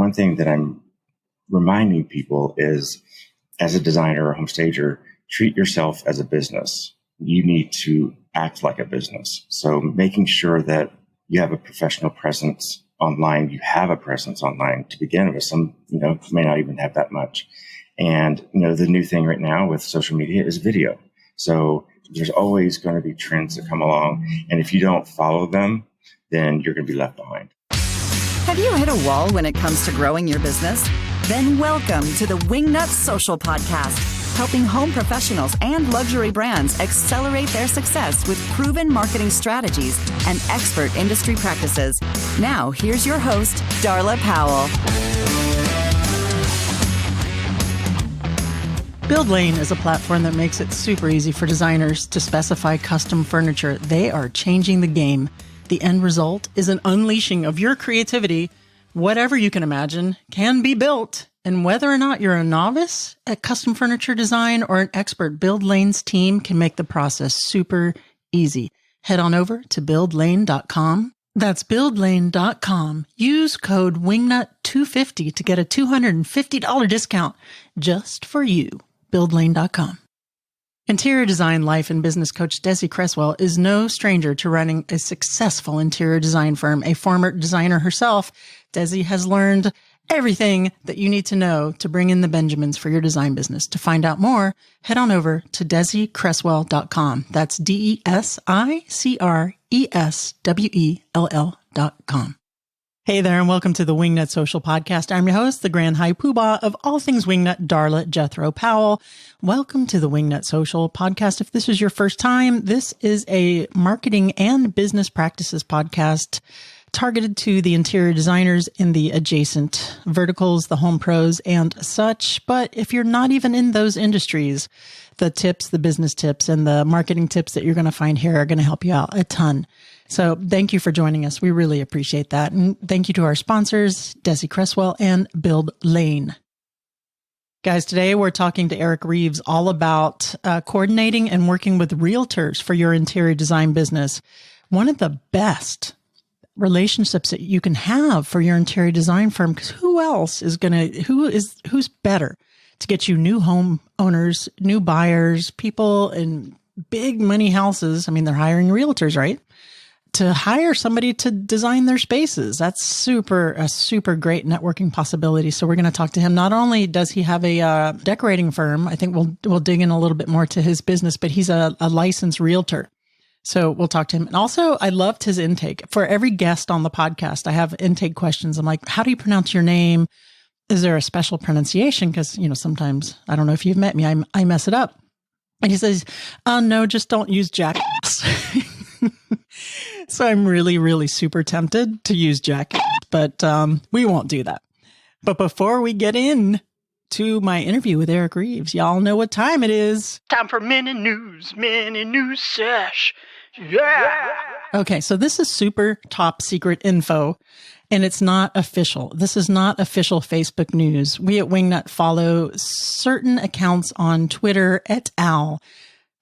one thing that I'm reminding people is, as a designer or home stager, treat yourself as a business. You need to act like a business. So making sure that you have a professional presence online, you have a presence online to begin with. Some, may not even have that much. And, the new thing right now with social media is video. So there's always going to be trends that come along. And if you don't follow them, then you're going to be left behind. Have you hit a wall when it comes to growing your business? Then welcome to the Wingnut Social podcast, helping home professionals and luxury brands accelerate their success with proven marketing strategies and expert industry practices. Now, here's your host, Darla Powell. Build Lane is a platform that makes it super easy for designers to specify custom furniture. They are changing the game. The end result is an unleashing of your creativity. Whatever you can imagine can be built. And whether or not you're a novice at custom furniture design or an expert, Build Lane's team can make the process super easy. Head on over to buildlane.com. That's buildlane.com. Use code WINGNUT250 to get a $250 discount just for you. Buildlane.com. Interior design life and business coach Desi Creswell is no stranger to running a successful interior design firm. A former designer herself, Desi has learned everything that you need to know to bring in the Benjamins for your design business. To find out more, head on over to DesiCreswell.com. That's DesiCreswell.com. Hey there, and welcome to the Wingnut Social podcast. I'm your host, the Grand High Poobah of all things Wingnut, Darla Jethro Powell. Welcome to the Wingnut Social podcast. If this is your first time, this is a marketing and business practices podcast targeted to the interior designers in the adjacent verticals, the home pros and such. But if you're not even in those industries, the tips, the business tips and the marketing tips that you're going to find here are going to help you out a ton. So thank you for joining us. We really appreciate that. And thank you to our sponsors, Desi Creswell and Build Lane. Guys, today we're talking to Eric Reeves all about coordinating and working with realtors for your interior design business. One of the best relationships that you can have for your interior design firm, because who's better to get you new home owners, new buyers, people in big money houses. I mean, they're hiring realtors, right? To hire somebody to design their spaces. That's a super great networking possibility. So we're going to talk to him. Not only does he have a decorating firm, I think we'll dig in a little bit more to his business, but he's a licensed realtor. So we'll talk to him. And also, I loved his intake. For every guest on the podcast, I have intake questions. I'm like, how do you pronounce your name? Is there a special pronunciation? Because, sometimes, I don't know if you've met me, I mess it up. And he says, no, just don't use jackass. So I'm really, really super tempted to use jackass, but we won't do that. But before we get in to my interview with Eric Reeves, y'all know what time it is. Time for mini news sesh. Yeah. Okay, so this is super top secret info, and it's not official. This is not official Facebook news. We at Wingnut follow certain accounts on Twitter et al.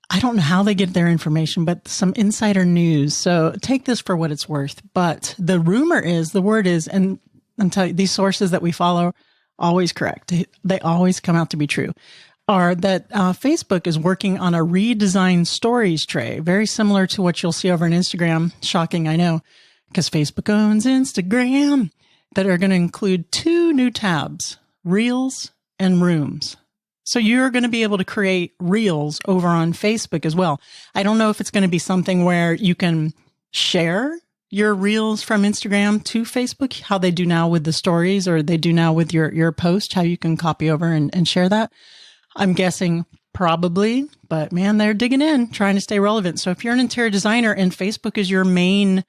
I don't know how they get their information, but some insider news. So take this for what it's worth. But the word is, and I'm telling you, these sources that we follow, always correct. They always come out to be true. Are that Facebook is working on a redesigned stories tray, very similar to what you'll see over on Instagram. Shocking, I know, because Facebook owns Instagram, that are going to include 2 new tabs, Reels and Rooms. So you're going to be able to create Reels over on Facebook as well. I don't know if it's going to be something where you can share your Reels from Instagram to Facebook, how they do now with the stories, or they do now with your post, how you can copy over and share that. I'm guessing probably, but man, they're digging in, trying to stay relevant. So if you're an interior designer and Facebook is your main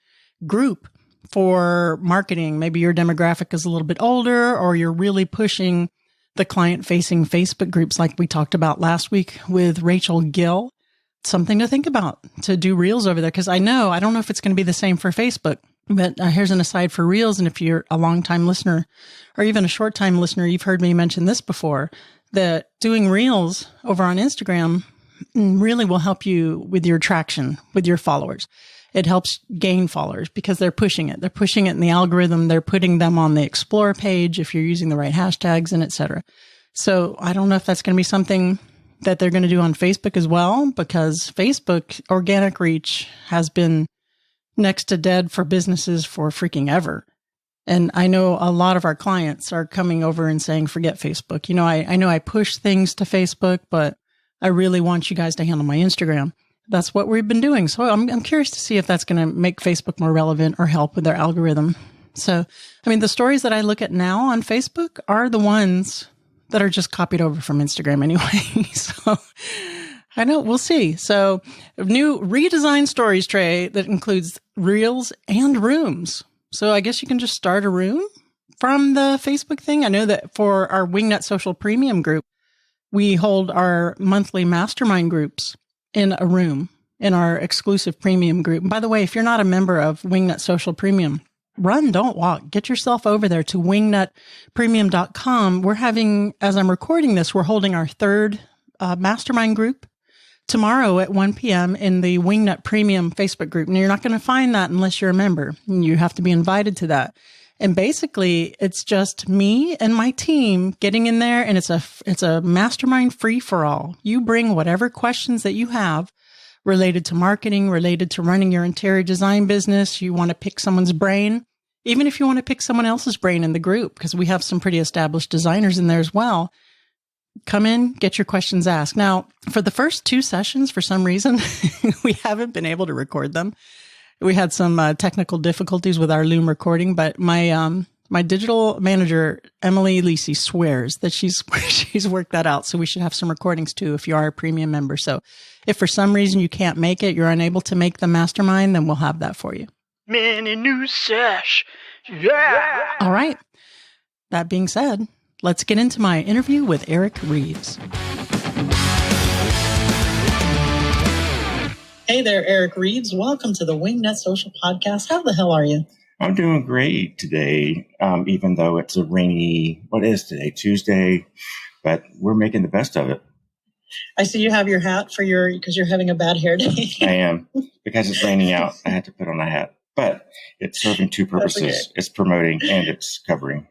group for marketing, maybe your demographic is a little bit older, or you're really pushing the client-facing Facebook groups like we talked about last week with Rachel Gill, something to think about to do Reels over there. Because I don't know if it's going to be the same for Facebook, but here's an aside for Reels. And if you're a long-time listener or even a short-time listener, you've heard me mention this before, that doing Reels over on Instagram really will help you with your traction with your followers. it helps gain followers because they're pushing it. They're pushing it in the algorithm. They're putting them on the explore page if you're using the right hashtags and et cetera. So I don't know if that's going to be something that they're going to do on Facebook as well, because Facebook organic reach has been next to dead for businesses for freaking ever. And I know a lot of our clients are coming over and saying, forget Facebook. You know, I know I push things to Facebook, but I really want you guys to handle my Instagram. That's what we've been doing. So I'm curious to see if that's going to make Facebook more relevant or help with their algorithm. So, I mean, the stories that I look at now on Facebook are the ones that are just copied over from Instagram anyway. So I know, we'll see. So a new redesigned stories tray that includes reels and rooms. So I guess you can just start a room from the Facebook thing. I know that for our Wingnut Social Premium group, we hold our monthly mastermind groups in a room in our exclusive premium group. And by the way, if you're not a member of Wingnut Social Premium, run, don't walk. Get yourself over there to wingnutpremium.com. We're having, as I'm recording this, we're holding our third mastermind group tomorrow at 1 p.m. in the Wingnut Premium Facebook group. And you're not going to find that unless you're a member. You have to be invited to that. And basically, it's just me and my team getting in there, and it's a mastermind free for all. You bring whatever questions that you have related to marketing, related to running your interior design business. You want to pick someone's brain, even if you want to pick someone else's brain in the group, because we have some pretty established designers in there as well. Come in, get your questions asked. Now, for the first 2 sessions, for some reason, we haven't been able to record them. We had some technical difficulties with our Loom recording, but my digital manager, Emily Lisi, swears that she's worked that out. So we should have some recordings too if you are a premium member. So if for some reason you can't make it, you're unable to make the mastermind, then we'll have that for you. Mini new sesh. Yeah. All right. That being said, let's get into my interview with Eric Reeves. Hey there, Eric Reeves. Welcome to the Wingnut Social Podcast. How the hell are you? I'm doing great today, even though it's a rainy, what is today, Tuesday, but we're making the best of it. I see you have your hat because you're having a bad hair day. I am. Because it's raining out, I had to put on a hat. But it's serving 2 purposes. Okay. It's promoting and it's covering.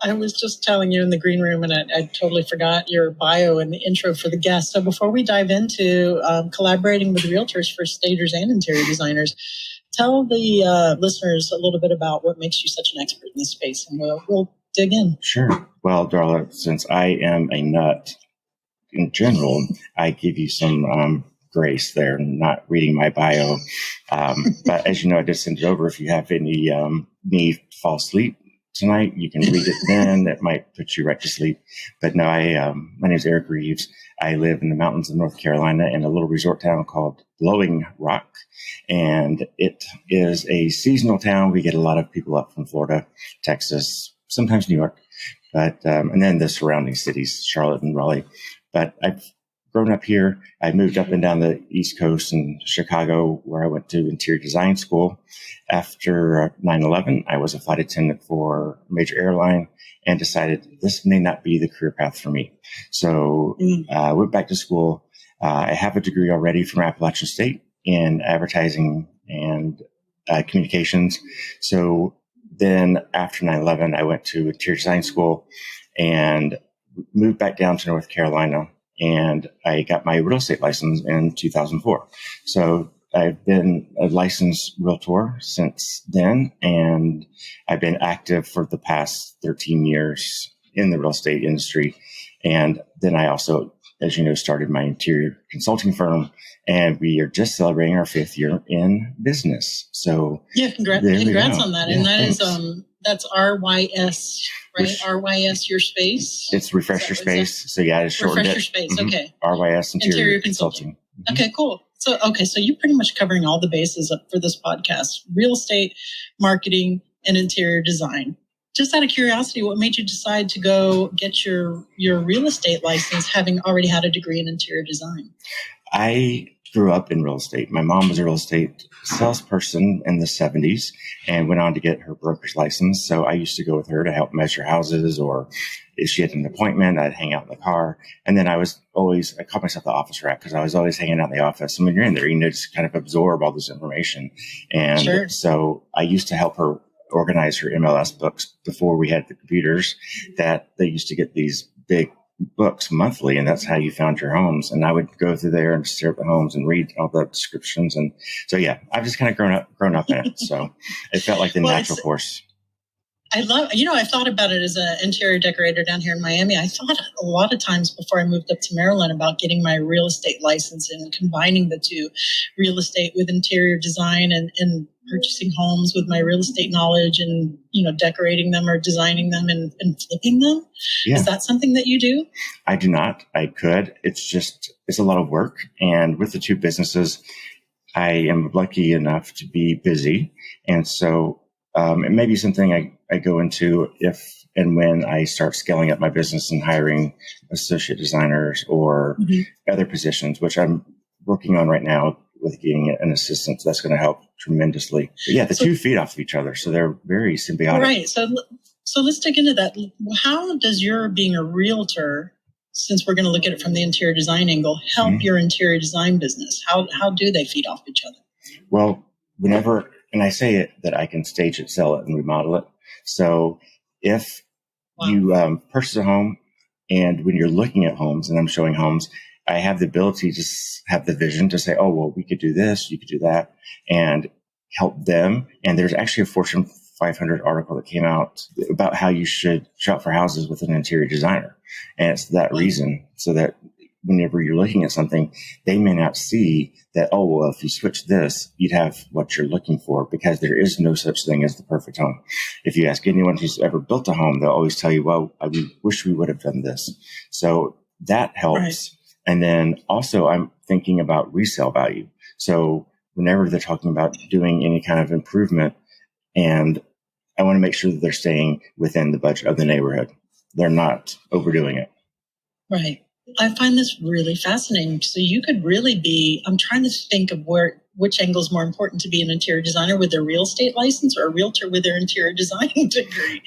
I was just telling you in the green room, and I totally forgot your bio and the intro for the guest. So before we dive into collaborating with realtors for stagers and interior designers, tell the listeners a little bit about what makes you such an expert in this space, and we'll dig in. Sure. Well, Darla, since I am a nut in general, I give you some grace there, not reading my bio. But as you know, I did send it over. If you have any need to fall asleep tonight, you can read it then. That might put you right to sleep. But no, my name is Eric Reeves. I live in the mountains of North Carolina in a little resort town called Blowing Rock. And it is a seasonal town. We get a lot of people up from Florida, Texas, sometimes New York, but and then the surrounding cities, Charlotte and Raleigh. But I've grown up here. I moved up and down the East Coast in Chicago, where I went to interior design school. After 9/11, I was a flight attendant for a major airline and decided this may not be the career path for me. So I went back to school. I have a degree already from Appalachian State in advertising and communications. So then after 9/11, I went to interior design school and moved back down to North Carolina, and I got my real estate license in 2004. So I've been a licensed realtor since then, and I've been active for the past 13 years in the real estate industry. And then I also, as you know, started my interior consulting firm, and we are just celebrating our 5th year in business. So yeah, congrats on that. Yeah, and that thanks. That's RYS, right? RYS Your Space. It's Refresh Your Space. So yeah, it's shortened. Refresh Your Space. Mm-hmm. Okay. RYS Interior Consulting. Mm-hmm. Okay, cool. So you're pretty much covering all the bases for this podcast: real estate, marketing, and interior design. Just out of curiosity, what made you decide to go get your real estate license, having already had a degree in interior design? I grew up in real estate. My mom was a real estate salesperson in the 70s and went on to get her broker's license. So I used to go with her to help measure houses, or if she had an appointment, I'd hang out in the car. And then I called myself the office rat because I was always hanging out in the office. And when you're in there, just kind of absorb all this information. And so I used to help her organize her MLS books before we had the computers, that they used to get these big books monthly, and that's how you found your homes. And I would go through there and stare at the homes and read all the descriptions. And so, yeah, I've just kind of grown up in it. So it felt like the natural course. I thought about it as an interior decorator down here in Miami. I thought a lot of times before I moved up to Maryland about getting my real estate license and combining the two, real estate with interior design, and purchasing homes with my real estate knowledge, and, decorating them or designing them and flipping them. Yeah. Is that something that you do? I do not. I could. It's a lot of work. And with the two businesses, I am lucky enough to be busy. And so it may be something I go into if and when I start scaling up my business and hiring associate designers or other positions, which I'm working on right now with getting an assistant. That's going to help tremendously. But yeah, the two feed off of each other, so they're very symbiotic. Right. So let's dig into that. How does your being a realtor, since we're going to look at it from the interior design angle, help your interior design business? How do they feed off each other? Well, and I say it that I can stage it, sell it, and remodel it. So if you purchase a home, and when you're looking at homes and I'm showing homes, I have the ability to have the vision to say, oh, well, we could do this, you could do that, and help them. And there's actually a Fortune 500 article that came out about how you should shop for houses with an interior designer. And it's that reason, so that whenever you're looking at something, they may not see that, oh, well, if you switch this, you'd have what you're looking for, because there is no such thing as the perfect home. If you ask anyone who's ever built a home, they'll always tell you, well, I wish we would have done this. So that helps. Right. And then also I'm thinking about resale value. So whenever they're talking about doing any kind of improvement, and I want to make sure that they're staying within the budget of the neighborhood. They're not overdoing it. Right. I find this really fascinating. So you could really be, I'm trying to think of which angle is more important, to be an interior designer with a real estate license or a realtor with their interior design degree.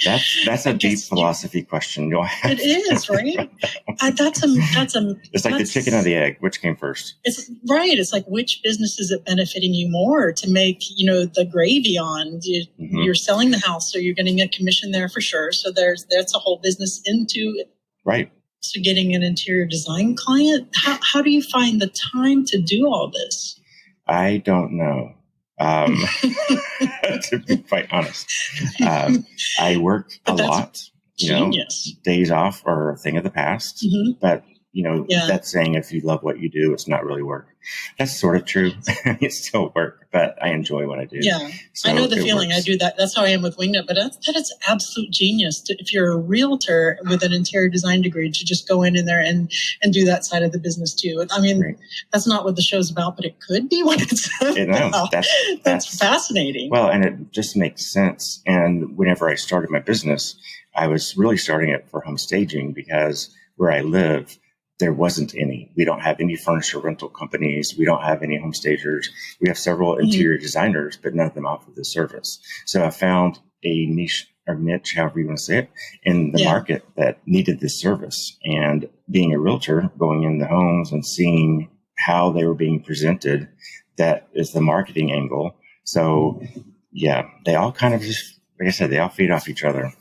That's a deep philosophy question. It is, right? It's like the chicken or the egg. Which came first? It's right. It's like, which business is it benefiting you more to make, the gravy on? You're selling the house, so you're getting a commission there for sure. So that's a whole business into it. Right. So getting an interior design client, how do you find the time to do all this? I don't know, to be quite honest. I work a lot. Genius. Days off are a thing of the past. But, that's saying if you love what you do, it's not really work. That's sort of true. It's still work, but I enjoy what I do. Yeah, so I know the feeling. Works. I do that. That's how I am with Wingnut. But that is absolute genius. If you're a realtor with an interior design degree, to just go in there and do that side of the business too. I mean, That's not what the show's about, but it could be what it's about. That's fascinating. Well, and it just makes sense. And whenever I started my business, I was really starting it for home staging, because where I live, there wasn't any. We don't have any furniture rental companies. We don't have any home stagers. We have several interior designers, but none of them offer this service. So I found a niche, or niche, however you want to say it, in the market that needed this service. And being a realtor, going in the homes and seeing how they were being presented, that is the marketing angle. So yeah, they all kind of just, like I said, they all feed off each other.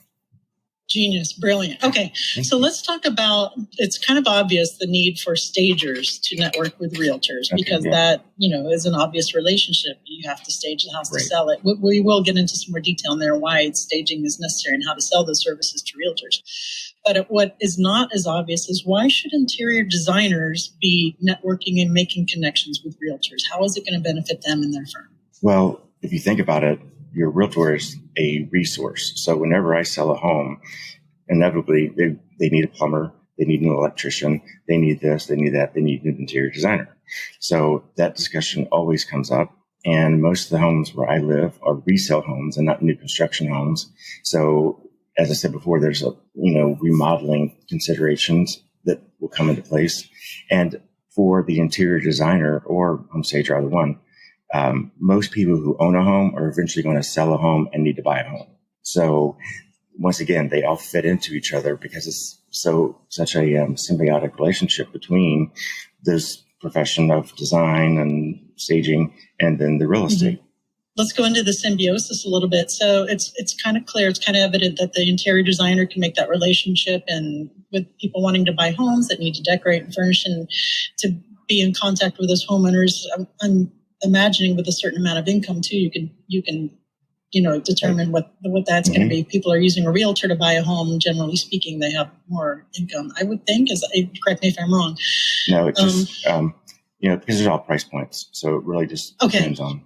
Genius. Brilliant. Okay. So let's talk about, it's kind of obvious the need for stagers to network with realtors, because that, is an obvious relationship. You have to stage the house to sell it. We will get into some more detail in there why staging is necessary and how to sell those services to realtors. But what is not as obvious is, why should interior designers be networking and making connections with realtors? How is it going to benefit them and their firm? Well, if you think about it, your realtor is a resource. So whenever I sell a home, inevitably they need a plumber, they need an electrician, they need this, they need that, they need an interior designer. So that discussion always comes up. And most of the homes where I live are resale homes and not new construction homes. So as I said before, there's remodeling considerations that will come into place. And for the interior designer or home stager, either one, most people who own a home are eventually going to sell a home and need to buy a home. So once again, they all fit into each other because it's such a symbiotic relationship between this profession of design and staging and then the real estate. Mm-hmm. Let's go into the symbiosis a little bit. So it's kind of clear, it's kind of evident that the interior designer can make that relationship, and with people wanting to buy homes that need to decorate and furnish and to be in contact with those homeowners. I'm imagining with a certain amount of income too, you can determine what that's going to be. People are using a realtor to buy a home. Generally speaking, they have more income, I would think. Correct me if I'm wrong. No, it just because there's all price points, so it really just depends on.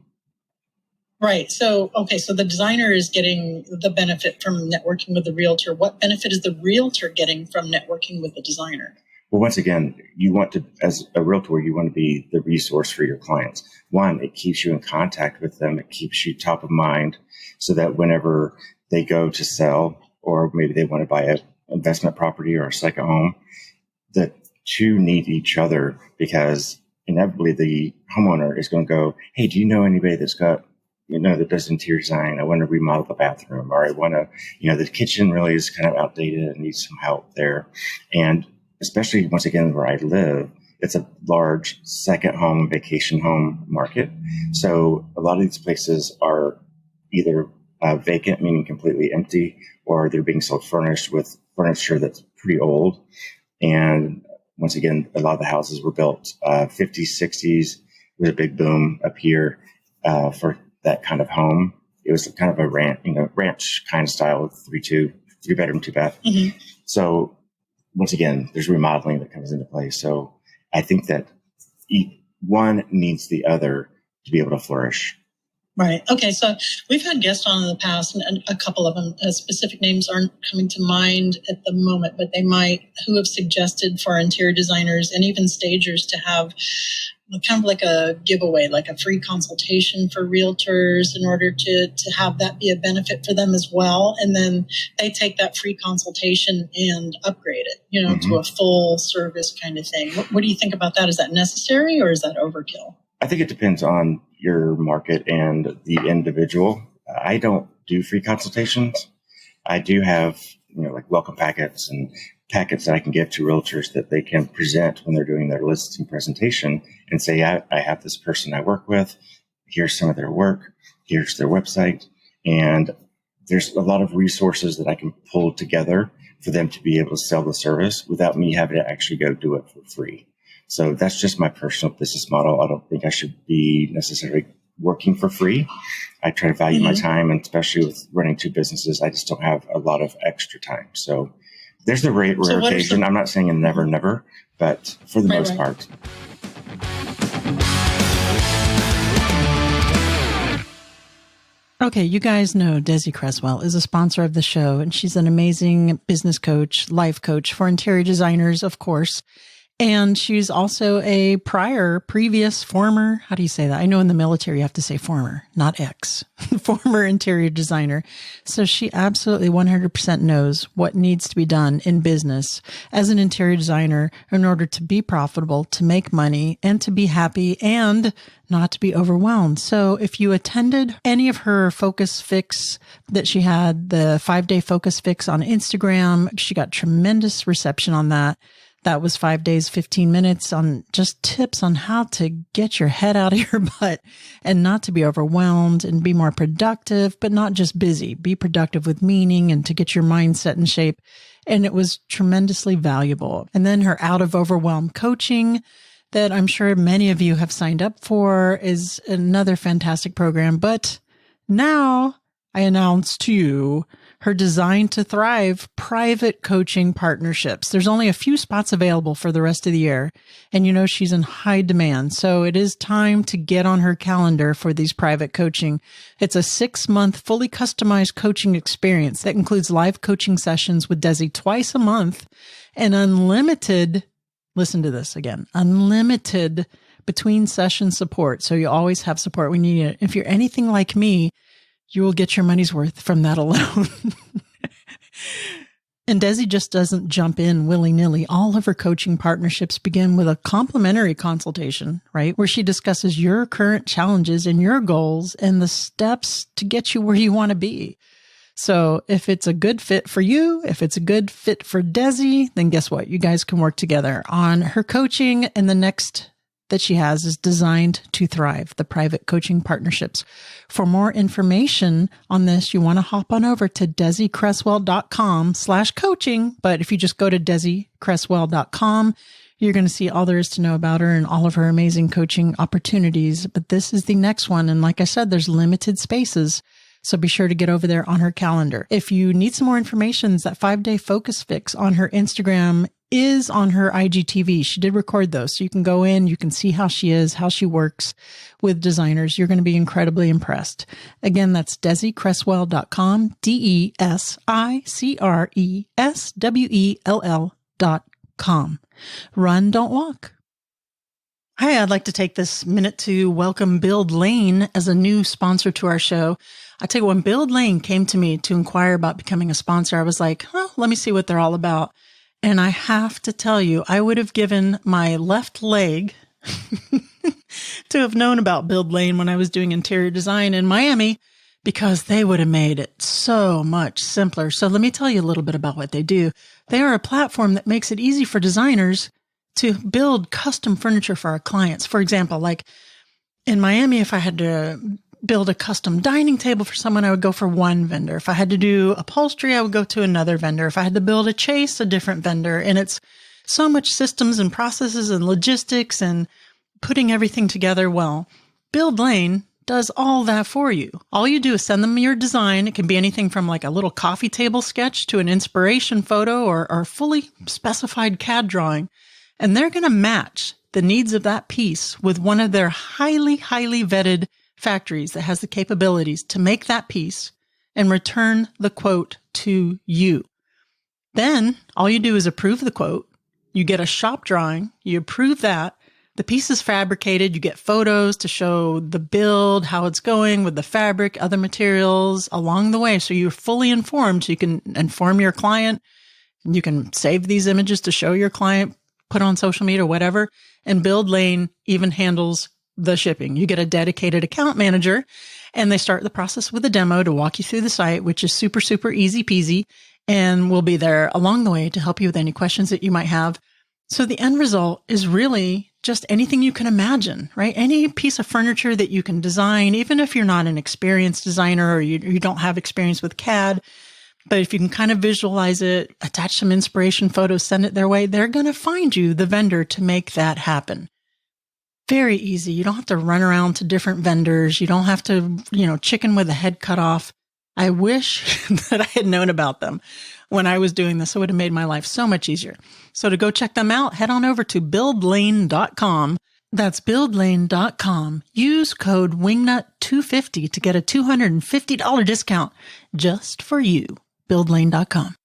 Right. So the designer is getting the benefit from networking with the realtor. What benefit is the realtor getting from networking with the designer? Well, once again, you want to, as a realtor, you want to be the resource for your clients. One, it keeps you in contact with them. It keeps you top of mind so that whenever they go to sell, or maybe they want to buy an investment property or a second home, the two need each other, because inevitably the homeowner is going to go, hey, do you know anybody that's got that does interior design? I want to remodel the bathroom, or I want to, the kitchen really is kind of outdated and needs some help there. And especially once again, where I live, it's a large second home, vacation home market. So a lot of these places are either vacant, meaning completely empty, or they're being sold furnished with furniture that's pretty old. And once again, a lot of the houses were built 50s, 60s. There was a big boom up here for that kind of home. It was kind of a ranch kind of style, 3 bedroom, 2 bath. Mm-hmm. So once again, there's remodeling that comes into play. So I think that one needs the other to be able to flourish. Right. Okay. So we've had guests on in the past, and a couple of them, specific names aren't coming to mind at the moment, but they might, who have suggested for interior designers and even stagers to have kind of like a giveaway, like a free consultation for realtors in order to have that be a benefit for them as well. And then they take that free consultation and upgrade it, to a full service kind of thing. What do you think about that? Is that necessary, or is that overkill? I think it depends on your market and the individual. I don't do free consultations. I do have, like welcome packets and packets that I can give to realtors that they can present when they're doing their listing presentation and say, I have this person I work with. Here's some of their work. Here's their website. And there's a lot of resources that I can pull together for them to be able to sell the service without me having to actually go do it for free. So that's just my personal business model. I don't think I should be necessarily working for free. I try to value my time, and especially with running 2 businesses, I just don't have a lot of extra time. So there's the rare occasion. I'm not saying a never, but for the most part. Okay, you guys know Desi Creswell is a sponsor of the show, and she's an amazing business coach, life coach for interior designers, of course. And she's also a previous former, how do you say that? I know in the military you have to say former, not ex, former interior designer. So she absolutely 100% knows what needs to be done in business as an interior designer in order to be profitable, to make money, and to be happy and not to be overwhelmed. So if you attended any of her focus fix that she had, the 5-day focus fix on Instagram, she got tremendous reception on that. That was 5 days, 15 minutes on just tips on how to get your head out of your butt and not to be overwhelmed and be more productive, but not just busy. Be productive with meaning and to get your mindset in shape. And it was tremendously valuable. And then her Out of Overwhelm coaching that I'm sure many of you have signed up for is another fantastic program. But now I announce to you her Design to Thrive private coaching partnerships. There's only a few spots available for the rest of the year. And she's in high demand. So it is time to get on her calendar for these private coaching. It's a 6-month fully customized coaching experience that includes live coaching sessions with Desi twice a month and unlimited, listen to this again, unlimited between session support. So you always have support when you need it. If you're anything like me, you will get your money's worth from that alone. And Desi just doesn't jump in willy-nilly. All of her coaching partnerships begin with a complimentary consultation, right? Where she discusses your current challenges and your goals and the steps to get you where you want to be. So if it's a good fit for you, if it's a good fit for Desi, then guess what? You guys can work together on her coaching. And the next that she has is Designed to Thrive, the private coaching partnerships. For more information on this, you want to hop on over to DesiCreswell.com/coaching. But if you just go to DesiCreswell.com, you're going to see all there is to know about her and all of her amazing coaching opportunities. But this is the next one. And like I said, there's limited spaces. So be sure to get over there on her calendar. If you need some more information, that 5-day focus fix on her Instagram is on her IGTV. She did record those. So you can go in, you can see how she is, how she works with designers. You're going to be incredibly impressed. Again, that's DesiCreswell.com, DesiCreswell.com. Run, don't walk. Hi, I'd like to take this minute to welcome Build Lane as a new sponsor to our show. I tell you, when Build Lane came to me to inquire about becoming a sponsor, I was like, let me see what they're all about. And I have to tell you, I would have given my left leg to have known about Build Lane when I was doing interior design in Miami, because they would have made it so much simpler. So let me tell you a little bit about what they do. They are a platform that makes it easy for designers to build custom furniture for our clients. For example, like in Miami, if I had to build a custom dining table for someone, I would go for one vendor. If I had to do upholstery, I would go to another vendor. If I had to build a chase, a different vendor. And it's so much systems and processes and logistics and putting everything together. Well, Build Lane does all that for you. All you do is send them your design. It can be anything from like a little coffee table sketch to an inspiration photo or a fully specified CAD drawing. And they're going to match the needs of that piece with one of their highly, highly vetted factories that has the capabilities to make that piece and return the quote to you. Then all you do is approve the quote. You get a shop drawing. You approve that. The piece is fabricated. You get photos to show the build, how it's going with the fabric, other materials along the way. So you're fully informed. So you can inform your client. You can save these images to show your client, put on social media, whatever. And Build Lane even handles the shipping. You get a dedicated account manager, and they start the process with a demo to walk you through the site, which is super, super easy peasy. And we'll be there along the way to help you with any questions that you might have. So the end result is really just anything you can imagine, right? Any piece of furniture that you can design, even if you're not an experienced designer or you don't have experience with CAD. But if you can kind of visualize it, attach some inspiration photos, send it their way, they're going to find you the vendor to make that happen. Very easy. You don't have to run around to different vendors. You don't have to, chicken with a head cut off. I wish that I had known about them when I was doing this. It would have made my life so much easier. So to go check them out, head on over to buildlane.com. That's buildlane.com. Use code WINGNUT250 to get a $250 discount just for you. Buildlane.com.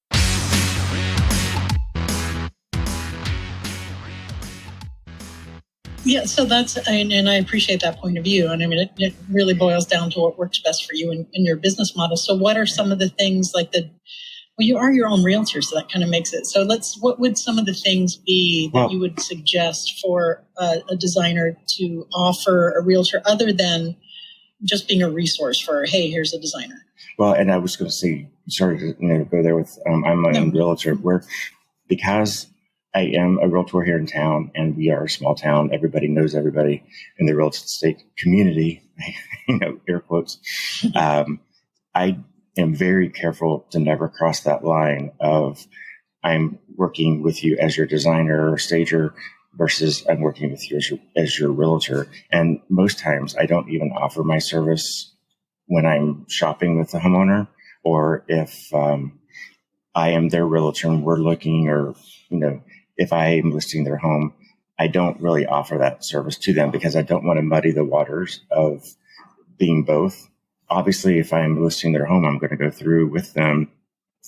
Yeah, so that's, and I appreciate that point of view. And I mean, it really boils down to what works best for you and your business model. So what are some of the things like you are your own realtor, so that kind of makes it. So what would some of the things be that you would suggest for a designer to offer a realtor other than just being a resource for, hey, here's a designer? Well, and I was going to say, sorry to go there with, I'm my own realtor, because I am a realtor here in town, and we are a small town. Everybody knows everybody in the real estate community, air quotes. I am very careful to never cross that line of I'm working with you as your designer or stager versus I'm working with you as your realtor. And most times I don't even offer my service when I'm shopping with the homeowner, or if I am their realtor and we're looking, or, if I am listing their home, I don't really offer that service to them because I don't want to muddy the waters of being both. Obviously, if I'm listing their home, I'm going to go through with them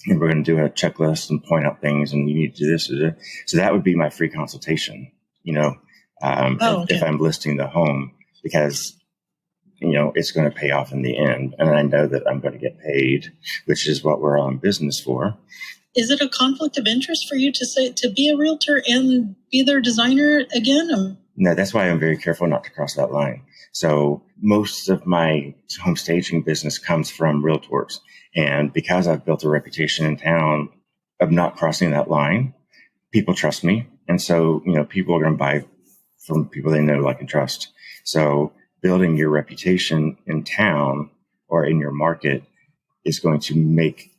and we're going to do a checklist and point out things, and you need to do this. So that would be my free consultation, okay. If I'm listing the home, because, it's going to pay off in the end. And I know that I'm going to get paid, which is what we're all in business for. Is it a conflict of interest for you to be a realtor and be their designer again? No, that's why I'm very careful not to cross that line. So most of my home staging business comes from realtors. And because I've built a reputation in town of not crossing that line, people trust me. And so, people are going to buy from people they know, like, and trust. So building your reputation in town or in your market is going to make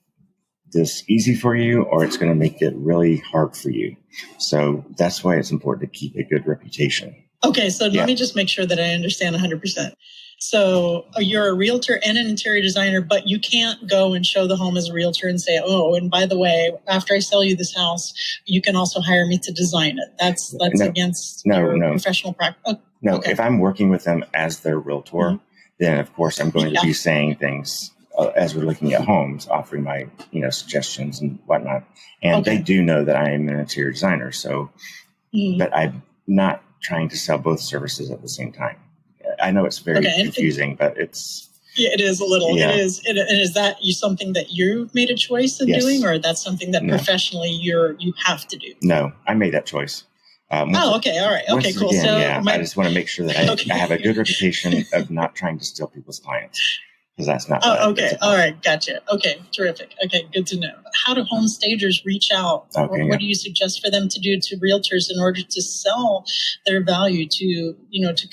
this easy for you, or it's going to make it really hard for you. So that's why it's important to keep a good reputation. Okay, so let me just make sure that I understand 100%. So you're a realtor and an interior designer, but you can't go and show the home as a realtor and say, oh, and by the way, after I sell you this house, you can also hire me to design it. That's against your professional practice. Oh, no, okay. If I'm working with them as their realtor, then of course I'm going to be saying things as we're looking at homes, offering my, suggestions and whatnot. And they do know that I am an interior designer. So, but I'm not trying to sell both services at the same time. I know it's very confusing, but it's... Yeah, it is a little. Yeah. It is. And is that something that you've made a choice in doing, or that's something that professionally you have to do? No, I made that choice. Okay. All right. Okay, cool. Again, so I just want to make sure that I have a good reputation of not trying to steal people's clients. Because that's not. Okay. All right. Gotcha. Okay. Terrific. Okay. Good to know. How do home stagers reach out? What do you suggest for them to do to realtors in order to sell their value to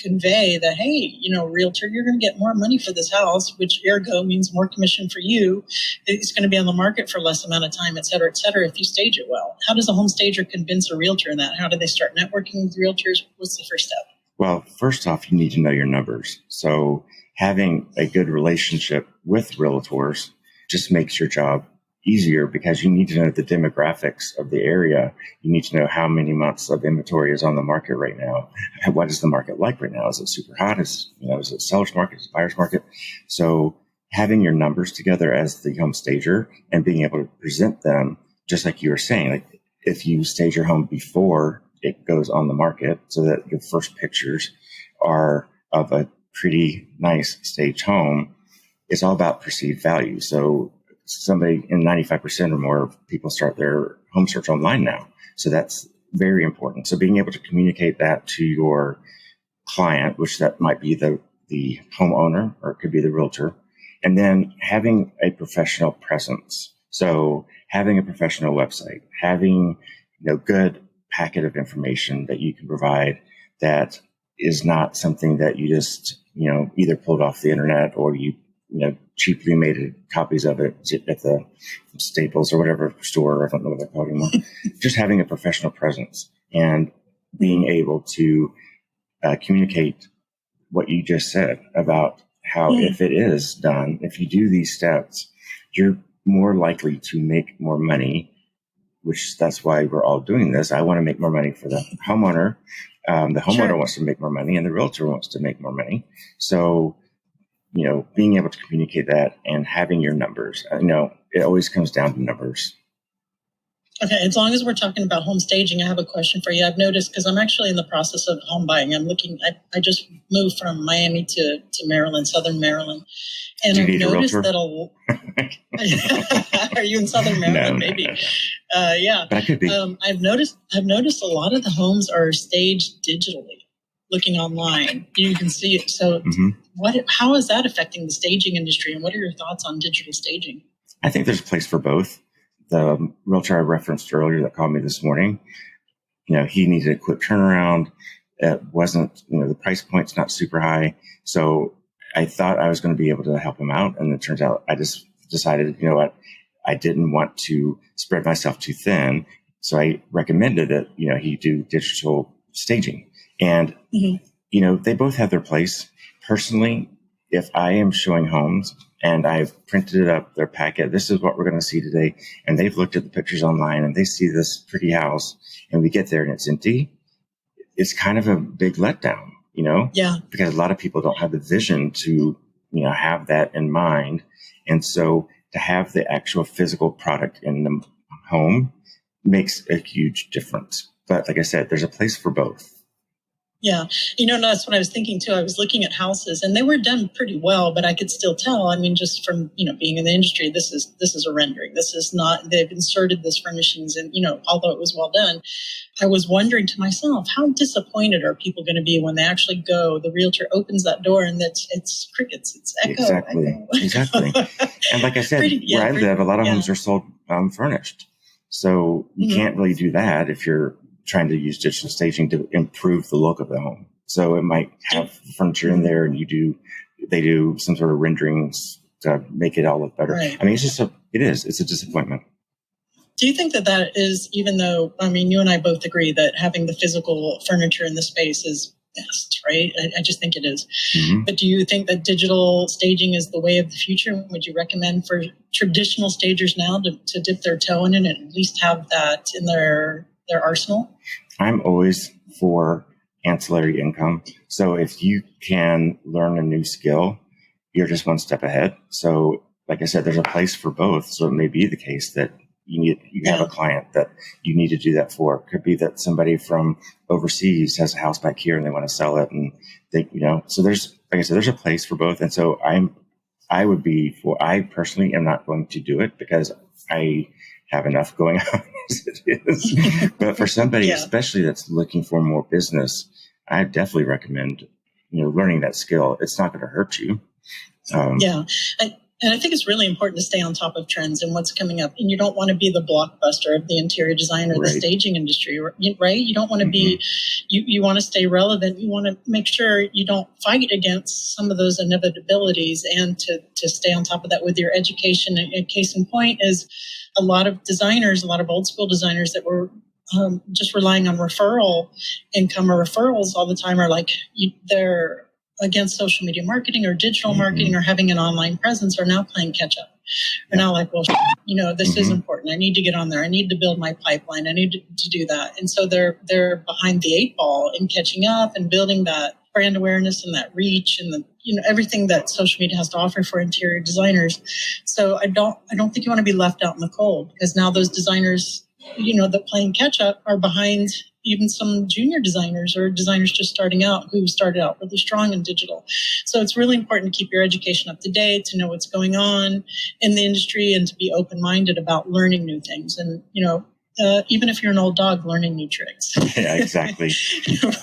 convey that, hey, realtor, you're going to get more money for this house, which ergo means more commission for you. It's going to be on the market for less amount of time, et cetera, if you stage it well. How does a home stager convince a realtor in that? How do they start networking with realtors? What's the first step? Well, first off, you need to know your numbers. So having a good relationship with realtors just makes your job easier, because you need to know the demographics of the area. You need to know how many months of inventory is on the market right now. What is the market like right now? Is it super hot? Is it a seller's market? Is it a buyer's market? So having your numbers together as the home stager and being able to present them, just like you were saying, like if you stage your home before it goes on the market, so that your first pictures are of a pretty nice staged home, it's all about perceived value. So somebody in 95% or more of people start their home search online now. So that's very important. So being able to communicate that to your client, which that might be the homeowner, or it could be the realtor, and then having a professional presence. So having a professional website, having good packet of information that you can provide that is not something that you just, either pulled off the internet, or you cheaply made copies of it at the Staples or whatever store. I don't know what they're called anymore. Just having a professional presence and being able to communicate what you just said about how if it is done, if you do these steps, you're more likely to make more money, which that's why we're all doing this. I want to make more money for the homeowner. The homeowner wants to make more money, and the realtor wants to make more money. So, being able to communicate that and having your numbers, it always comes down to numbers. Okay, as long as we're talking about home staging, I have a question for you. I've noticed, because I'm actually in the process of home buying. I just moved from Miami to Maryland, Southern Maryland. And I've noticed that are you in Southern Maryland, maybe? No. Yeah. But I could be. I've noticed a lot of the homes are staged digitally, looking online. You can see it. So how is that affecting the staging industry, and what are your thoughts on digital staging? I think there's a place for both. The realtor I referenced earlier that called me this morning, he needed a quick turnaround. It wasn't, the price point's not super high. So I thought I was going to be able to help him out. And it turns out I just decided, I didn't want to spread myself too thin. So I recommended that, he do digital staging. And, they both have their place. Personally, if I am showing homes and I've printed up their packet, this is what we're going to see today, and they've looked at the pictures online and they see this pretty house, and we get there and it's empty, it's kind of a big letdown, Yeah. Because a lot of people don't have the vision to, have that in mind. And so to have the actual physical product in the home makes a huge difference. But like I said, there's a place for both. Yeah. That's what I was thinking too. I was looking at houses and they were done pretty well, but I could still tell, I mean, just from, being in the industry, this is a rendering. This is not, they've inserted this furnishings and, although it was well done, I was wondering to myself, how disappointed are people going to be when they actually go, the realtor opens that door and it's crickets, it's echo. Exactly. And like I said, where I live, a lot of homes are sold furnished. So you can't really do that if you're trying to use digital staging to improve the look of the home. So it might have furniture in there and they do some sort of renderings to make it all look better. Right. I mean, it's a disappointment. Do you think that is, even though, I mean, you and I both agree that having the physical furniture in the space is best, right? I just think it is. Mm-hmm. But do you think that digital staging is the way of the future? Would you recommend for traditional stagers now to dip their toe in it and at least have that in their arsenal? I'm always for ancillary income. So if you can learn a new skill, you're just one step ahead. So like I said, there's a place for both. So it may be the case that you have a client that you need to do that for. It could be that somebody from overseas has a house back here and they want to sell it, and they, so there's, like I said, there's a place for both. And so I personally am not going to do it because I have enough going on as it is. But for somebody, especially that's looking for more business, I definitely recommend, learning that skill. It's not going to hurt you. And I think it's really important to stay on top of trends and what's coming up. And you don't want to be the blockbuster of the interior design or the staging industry, right? You don't want to be, you want to stay relevant. You want to make sure you don't fight against some of those inevitabilities and to stay on top of that with your education. And case in point is a lot of old school designers that were just relying on referral income or referrals all the time are like, they're against social media marketing or digital marketing or having an online presence are now playing catch up. They're now like, well, this is important. I need to get on there. I need to build my pipeline. I need to do that. And so they're behind the 8 ball in catching up and building that brand awareness and that reach and everything that social media has to offer for interior designers. So I don't think you want to be left out in the cold, because now those designers, that playing catch up are behind even some junior designers or designers just starting out who started out really strong in digital. So it's really important to keep your education up to date, to know what's going on in the industry and to be open-minded about learning new things. And, even if you're an old dog, learning new tricks. Yeah, exactly.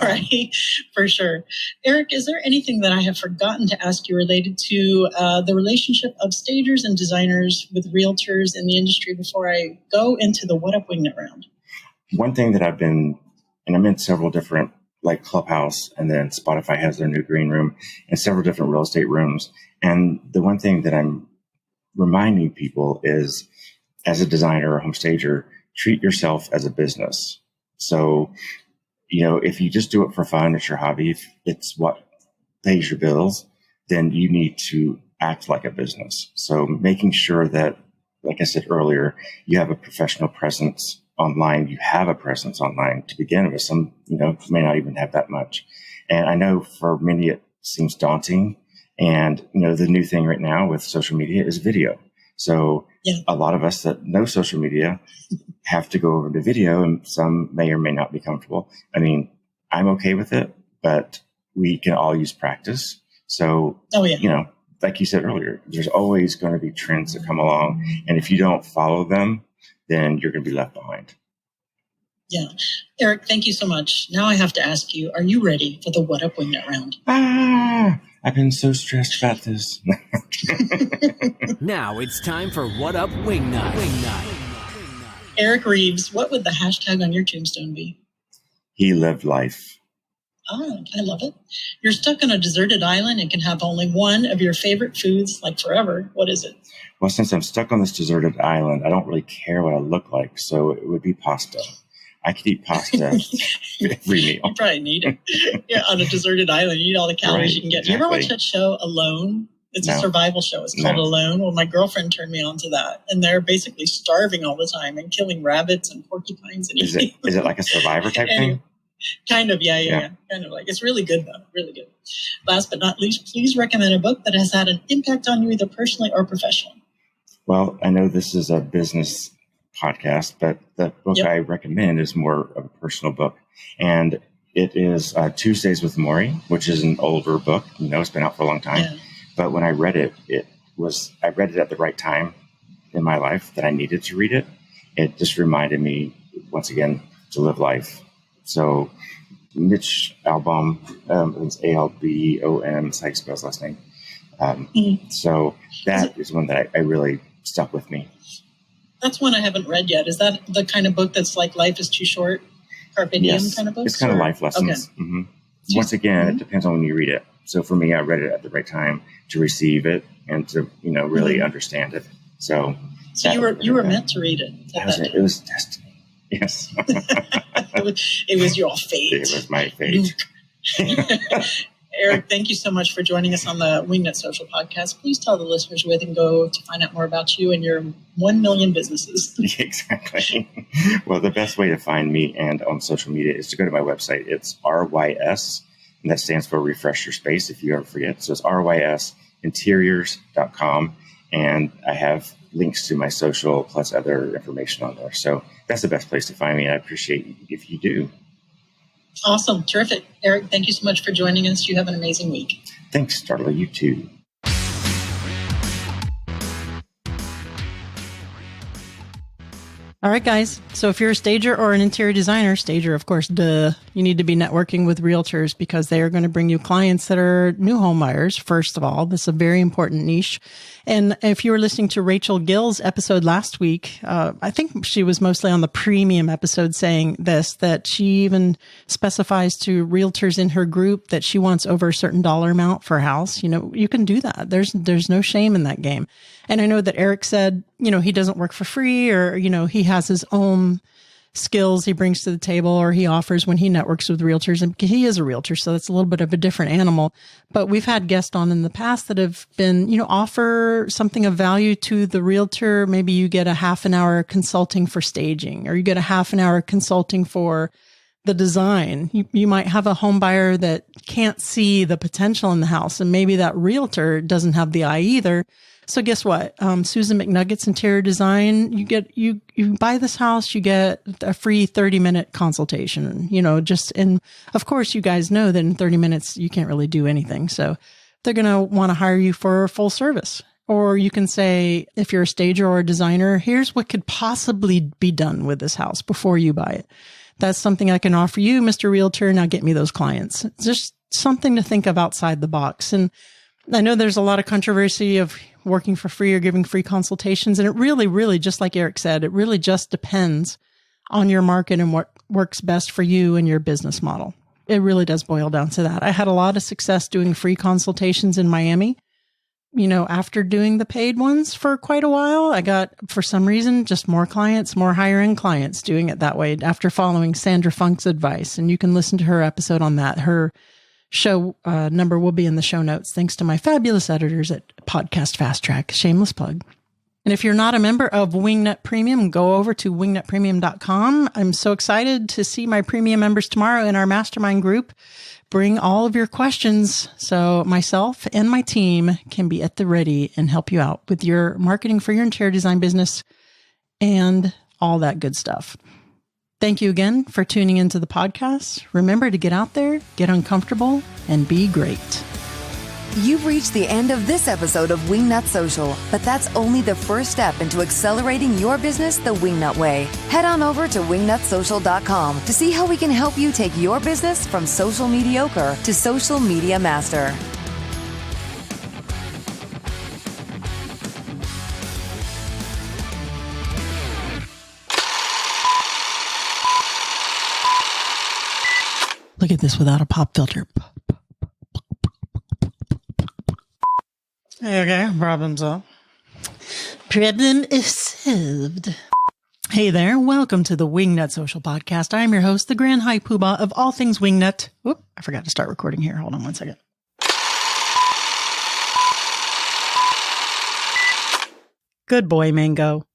Right, for sure. Eric, is there anything that I have forgotten to ask you related to the relationship of stagers and designers with realtors in the industry before I go into the What Up Wingnut round? One thing that I'm in several different, like Clubhouse, and then Spotify has their new green room and several different real estate rooms. And the one thing that I'm reminding people is, as a designer or home stager, treat yourself as a business. So, if you just do it for fun, it's your hobby, if it's what pays your bills, then you need to act like a business. So making sure that, like I said earlier, you have a professional presence online. You have a presence online to begin with. Some, may not even have that much. And I know for many it seems daunting. And, the new thing right now with social media is video. So a lot of us that know social media have to go over to video, and some may or may not be comfortable. I mean, I'm okay with it, but we can all use practice. So, like you said earlier, there's always going to be trends that come along. And if you don't follow them, then you're going to be left behind. Yeah. Eric, thank you so much. Now I have to ask you, are you ready for the What Up Wingnut round? I've been so stressed about this. Now it's time for What Up Wingnut. Eric Reeves, what would the hashtag on your tombstone be? He lived life. I love it. You're stuck on a deserted island and can have only one of your favorite foods, like forever. What is it? Well, since I'm stuck on this deserted island, I don't really care what I look like, so it would be pasta. I could eat pasta every meal. You probably need it. Yeah, on a deserted island, you eat all the calories you can get. Exactly. You ever watch that show, Alone? It's a survival show. It's called Alone. Well, my girlfriend turned me on to that. And they're basically starving all the time and killing rabbits and porcupines. And is it like a Survivor type thing? Kind of, yeah. Kind of like. It's really good, though. Really good. Last but not least, please recommend a book that has had an impact on you either personally or professionally. Well, I know this is a business podcast, but the book I recommend is more of a personal book. And It is Tuesdays with Maury, which is an older book. It's been out for a long time. Yeah. But when I read it, I read it at the right time in my life that I needed to read it. It just reminded me, once again, to live life. So Mitch Albom, it's Albom, that's how you spell his last name. So that is one that I really stuck with me. That's one I haven't read yet. Is that the kind of book that's like Life is Too Short, Carpe Diem kind of book? It's kind of life lessons. Okay. Mm-hmm. Once again, it depends on when you read it. So for me, I read it at the right time to receive it and to really understand it. So you were meant to read it. It was destiny. Yes. it was your fate. It was my fate. Eric, thank you so much for joining us on the Wingnut Social podcast. Please tell the listeners where they can go to find out more about you and your 1 million businesses. Exactly. Well, the best way to find me and on social media is to go to my website. It's RYS, and that stands for Refresh Your Space, if you ever forget. So it's rysinteriors.com, and I have links to my social plus other information on there. So that's the best place to find me, and I appreciate if you do. Awesome. Terrific. Eric, thank you so much for joining us. You have an amazing week. Thanks, Darla. You too. All right, guys. So if you're a stager or an interior designer, stager, of course, you need to be networking with realtors because they are going to bring you clients that are new home buyers. First of all, this is a very important niche. And if you were listening to Rachel Gill's episode last week, I think she was mostly on the premium episode saying this, that she even specifies to realtors in her group that she wants over a certain dollar amount for a house. You can do that. There's no shame in that game. And I know that Eric said, he doesn't work for free, or, he has his own skills he brings to the table, or he offers when he networks with realtors. And he is a realtor, so that's a little bit of a different animal. But we've had guests on in the past that have been, offer something of value to the realtor. Maybe you get a half an hour consulting for staging, or you get a half an hour consulting for the design. You might have a home buyer that can't see the potential in the house, and maybe that realtor doesn't have the eye either. So guess what? Susan McNugget's Interior Design, you buy this house, you get a free 30-minute consultation, and of course you guys know that in 30 minutes you can't really do anything. So they're going to want to hire you for full service. Or you can say, if you're a stager or a designer, here's what could possibly be done with this house before you buy it. That's something I can offer you, Mr. Realtor. Now get me those clients. It's just something to think of outside the box. And I know there's a lot of controversy of working for free or giving free consultations. And it really, really, just like Eric said, it really just depends on your market and what works best for you and your business model. It really does boil down to that. I had a lot of success doing free consultations in Miami. After doing the paid ones for quite a while, I got, for some reason, just more clients, more higher end clients doing it that way after following Sandra Funk's advice. And you can listen to her episode on that. Her show number will be in the show notes, thanks to my fabulous editors at Podcast Fast Track. Shameless plug. And if you're not a member of Wingnut Premium, go over to wingnutpremium.com. I'm so excited to see my premium members tomorrow in our mastermind group. Bring all of your questions so myself and my team can be at the ready and help you out with your marketing for your interior design business and all that good stuff. Thank you again for tuning into the podcast. Remember to get out there, get uncomfortable, and be great. You've reached the end of this episode of Wingnut Social, but that's only the first step into accelerating your business the Wingnut way. Head on over to wingnutsocial.com to see how we can help you take your business from social mediocre to social media master. Look at this without a pop filter. Okay, problem solved. Problem is solved. Hey there, welcome to the Wingnut Social Podcast. I'm your host, the Grand High Poobah of all things Wingnut. Whoop, I forgot to start recording here. Hold on one second. Good boy, Mango.